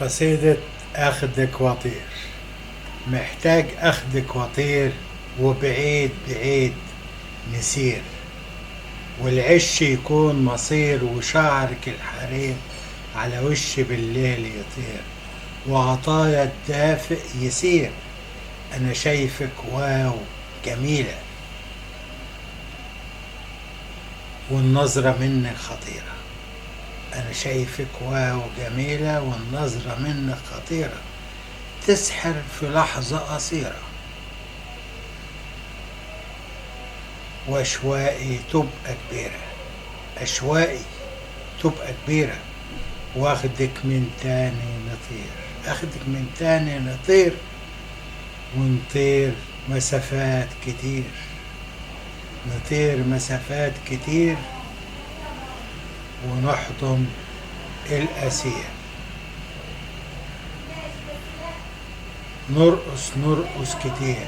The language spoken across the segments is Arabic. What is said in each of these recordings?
قصيدة أخدك وطير. محتاج أخدك وطير، وبعيد بعيد نسير، والعش يكون مصير، وشعرك الحرير على وشي بالليل يطير، وعطايا الدافئ يسير. أنا شايفك واو جميلة، والنظرة منك خطيرة. أنا شايفك واو جميلة، والنظرة منك خطيرة، تسحر في لحظة قصيرة، وأشواقي تبقى كبيرة. أشواقي تبقى كبيرة، واخدك من تاني نطير. أخدك من تاني نطير، ونطير مسافات كتير. نطير مسافات كتير، ونحضن الأسير. نرقص نرقص كتير،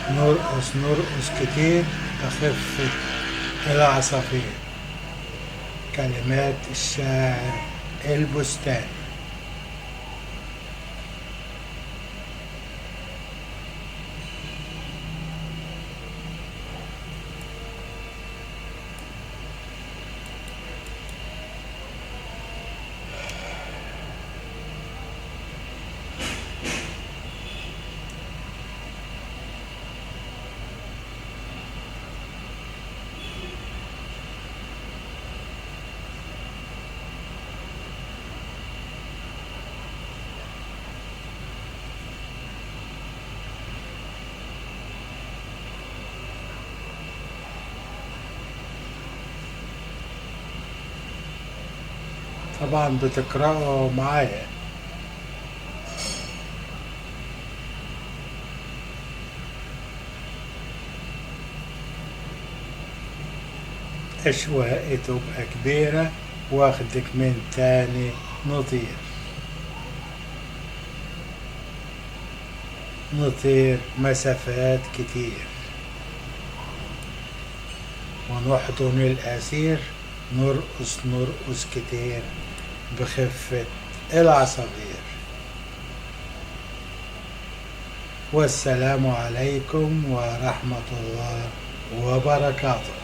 نرقص نرقص كتير بخفة العصافير. كلمات الشاعر البستاني. طبعا بتقرأه معايا. أشواقي تبقى كبيرة، واخدك من تاني نطير. نطير مسافات كتير، ونحضن الأسير. نرقص نرقص كتير بخفة العصافير. والسلام عليكم ورحمة الله وبركاته.